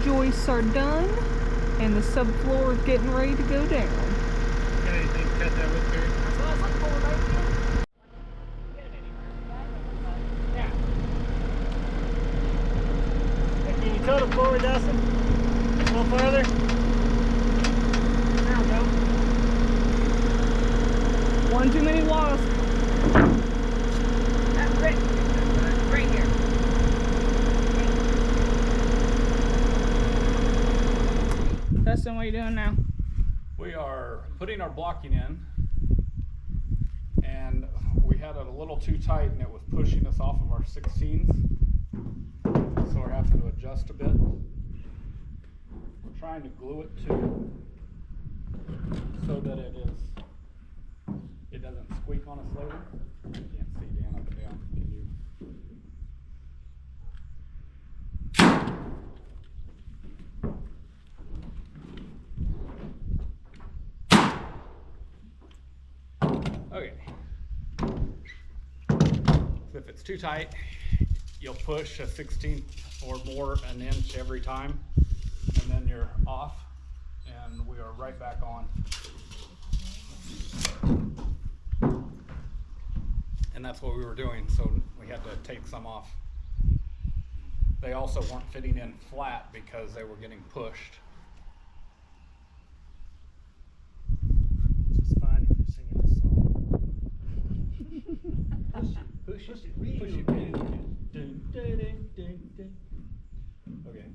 joists are done and the subfloor is getting ready to go down. Got anything to cut that with, Kurt? That's what I was looking for, baby. Yeah. Hey, can you tote it forward, Dustin? A little further? There we go. One too many wasps. Right here. Dustin, what are you doing now? We are putting our blocking in, and we had it a little too tight and it was pushing us off of our 16s, so we're having to adjust a bit. We're trying to glue it too, so that it doesn't squeak on us later. I can't see Dan up and down. Can you? Okay. So if it's too tight, you'll push a 16th or more an inch every time, and then you're off, and we are right back on. And that's what we were doing, so we had to take some off. They also weren't fitting in flat because they were getting pushed. It's fine if you're singing a song. Push it real good. Dun, dun, dun, dun, dun. Okay.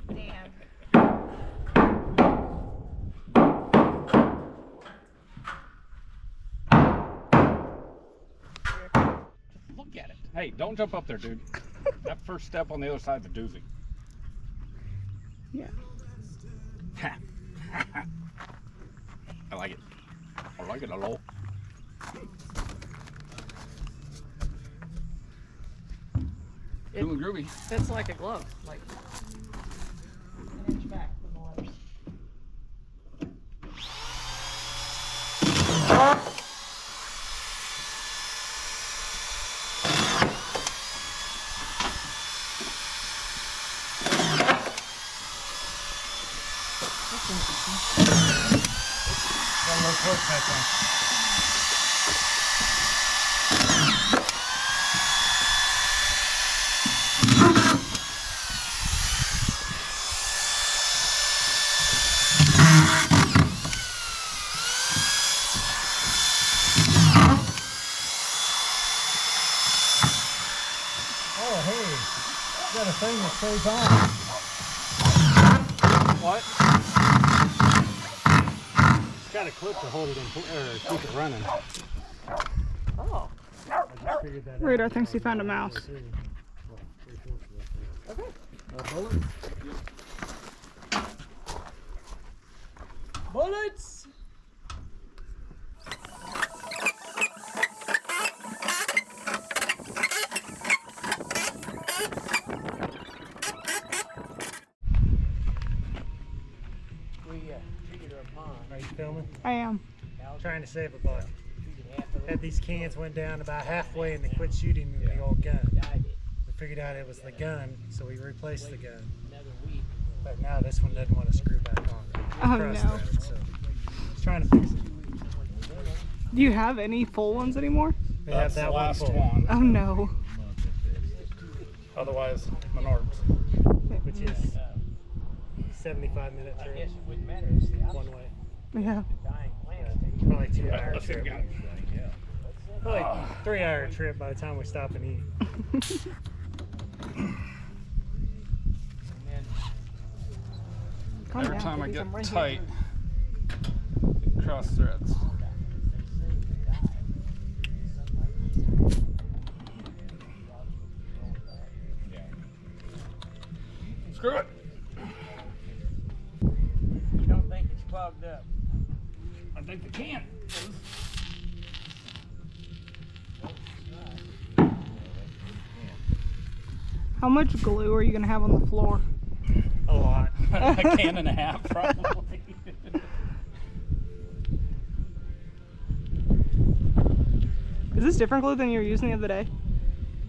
Damn. Look at it. Hey, don't jump up there, dude. That first step on the other side's a doozy. Yeah. I like it. I like it a lot. Feeling groovy. It's like a glove, like an inch back from the letters. That's interesting. Got a little torque back on. Oh, hey, got a thing that stays on. What? It's got a clip to hold it in, or keep it running. Oh. I just figured that out. Radar thinks he found a mouse. Okay. Bullets? Bullets! Are you filming? I am. Trying to save a buck. Had these cans, went down about halfway and they quit shooting the old gun. We figured out it was the gun, so we replaced the gun. But now this one doesn't want to screw back on. Oh, Cross-threaded, so just trying to fix it. Do you have any full ones anymore? They have That's that the last full, one. Oh no. Otherwise, Menards. which is 75-minute trip one way. Yeah. Probably 2-hour Let's see what we trip. got. Probably 3-hour trip by the time we stop and eat. Calm Every down, time I babies, get I'm right here. tight, it cross threads. Screw it. You don't think it's clogged up? I think the can is. How much glue are you going to have on the floor? A lot. A can and a half, probably. Is this different glue than you were using the other day?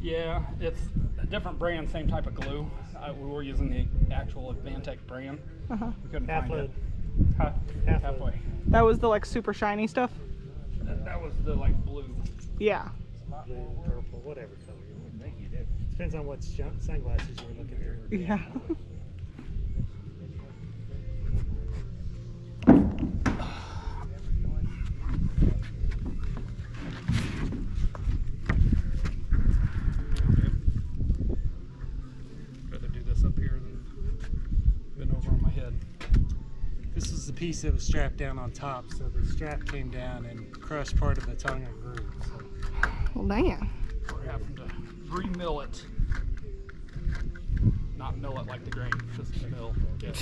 Yeah, it's different brand, same type of glue. We were using the actual Advantech brand. Uh-huh. We couldn't Half find load. it. Halfway. That was the like super shiny stuff? That was the like blue. Yeah. Blue, purple, whatever color you want. Depends on what sunglasses you're looking through. Yeah. Rather do this up here than over on my head. This is the piece that was strapped down on top, so the strap came down and crushed part of the tongue and groove. So. Well, damn. We're having to re-mill it. Not mill it like the grain, just mill. Yeah.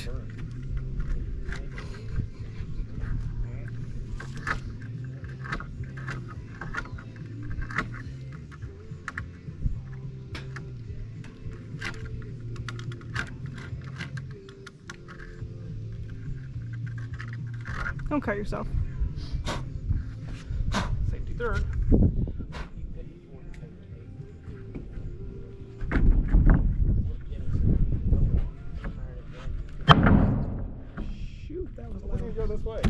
Don't cut yourself. Safety third. Shoot, that was We're gonna go this way.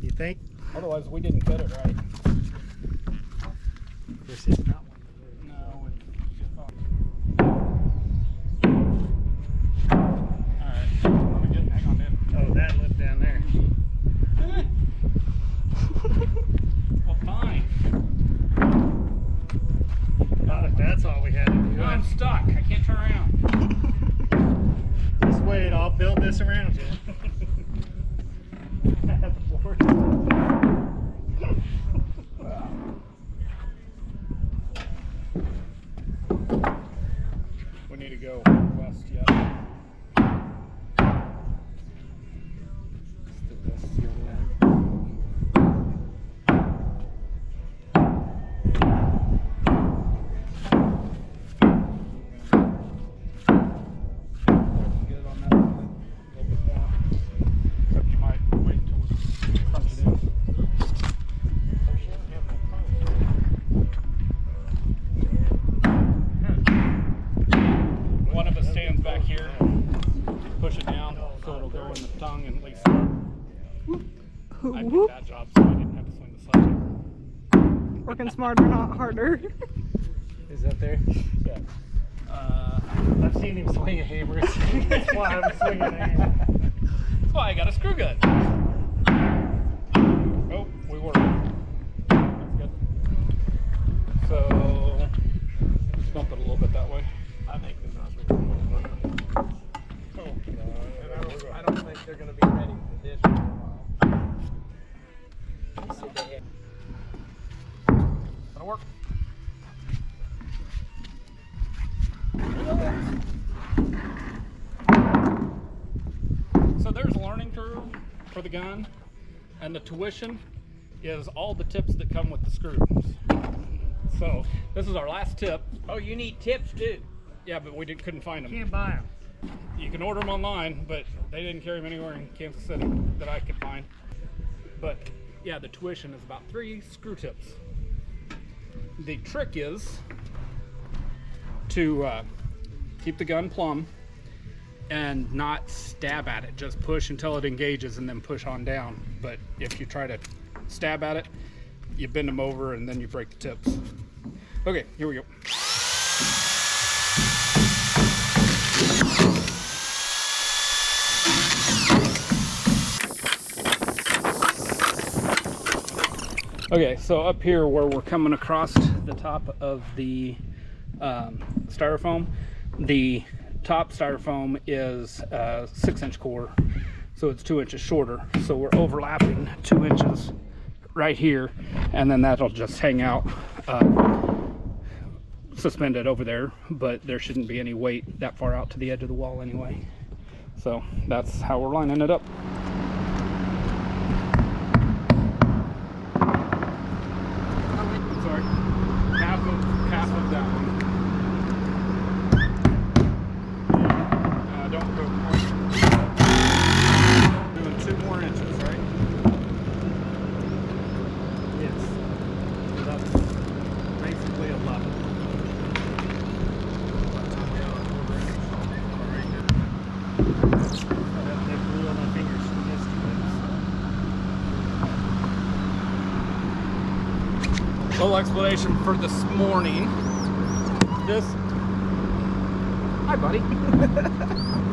You think? Otherwise, we didn't cut it right. This is not one. No, it's just fine. Alright, let me get, hang on, man. Oh, that lip down there. Well, fine. Not if that's all we had to do. I'm stuck. I can't turn around. Just wait, I'll build this around you. We need to go west yet. Good on that side. A little bit more. Except you might wait until we crunch it in. One of us stands back here, push it down so it'll go in the tongue and at least I did that job so I didn't have to swing the sledgehammer. Working smarter, not harder. Is that there? Yeah. I've seen him swing a hammer. That's why I'm swinging a hammer. That's why I got a screw gun. Oh, we were. That's good. So, let's bump it a little bit that way. I think the nostrils. I don't think they're going to be ready for this for a while. He said they had. That'll work. So there's a learning curve for the gun, and the tuition is all the tips that come with the screws. So this is our last tip. Oh, you need tips too. Yeah, but we couldn't find them. Can't buy them. You can order them online, but they didn't carry them anywhere in Kansas City that I could find. But yeah, the tuition is about 3 screw tips. The trick is to keep the gun plumb and not stab at it. Just push until it engages and then push on down. But if you try to stab at it, you bend them over and then you break the tips. Okay, here we go. Okay, so up here where we're coming across the top of the styrofoam, the top styrofoam is a 6-inch core, so it's 2 inches shorter. So we're overlapping 2 inches right here, and then that'll just hang out suspended over there, but there shouldn't be any weight that far out to the edge of the wall anyway. So that's how we're lining it up. Sorry, half of that one. Don't go quite. Doing 2 more inches, right? Yes. So that's basically 11. little explanation for this morning. Hi, buddy.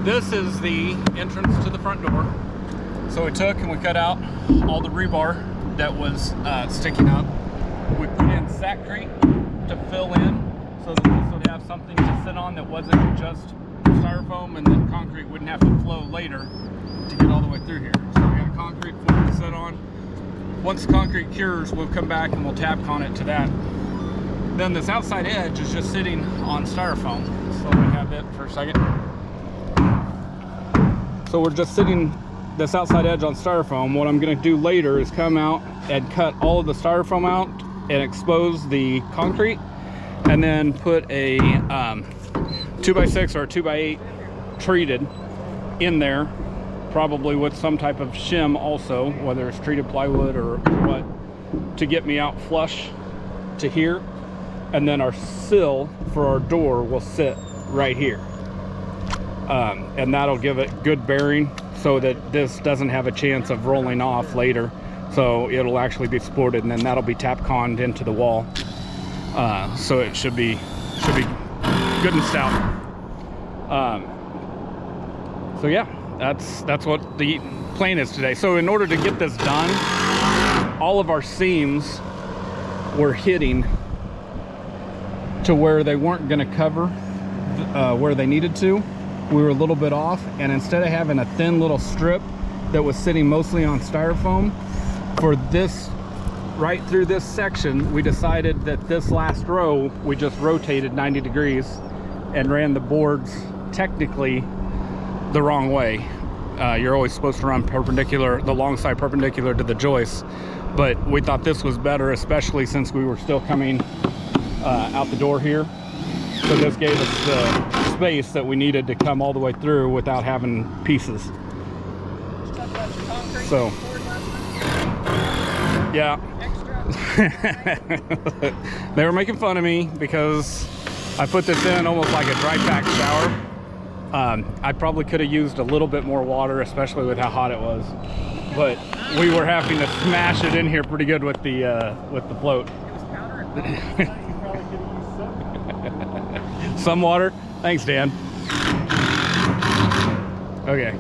This is the entrance to the front door. So we took and we cut out all the rebar that was sticking up. We put in Sackcrete to fill in so that this would have something to sit on that wasn't just styrofoam, and then concrete wouldn't have to flow later to get all the way through here. So we got a concrete floor to sit on. Once the concrete cures, we'll come back and we'll Tapcon it to that. Then this outside edge is just sitting on styrofoam. So we have it for a second. So we're just sitting this outside edge on styrofoam. What I'm gonna do later is come out and cut all of the styrofoam out and expose the concrete, and then put a 2x6 or a 2x8 treated in there, probably with some type of shim also, whether it's treated plywood or what, to get me out flush to here. And then our sill for our door will sit right here. And that'll give it good bearing so that this doesn't have a chance of rolling off later. So it'll actually be supported, and then that'll be Tapconned into the wall. So it should be good and stout. So yeah, that's what the plan is today. So in order to get this done, all of our seams were hitting to where they weren't going to cover where they needed to. We were a little bit off, and instead of having a thin little strip that was sitting mostly on styrofoam, for this, right through this section, we decided that this last row, we just rotated 90 degrees and ran the boards technically the wrong way. You're always supposed to run perpendicular, the long side perpendicular to the joists, but we thought this was better, especially since we were still coming out the door here. So this gave us the space that we needed to come all the way through without having pieces. So, yeah. They were making fun of me because I put this in almost like a dry pack shower. I probably could have used a little bit more water, especially with how hot it was. But we were having to smash it in here pretty good with the float. Some water. Thanks, Dan. Okay.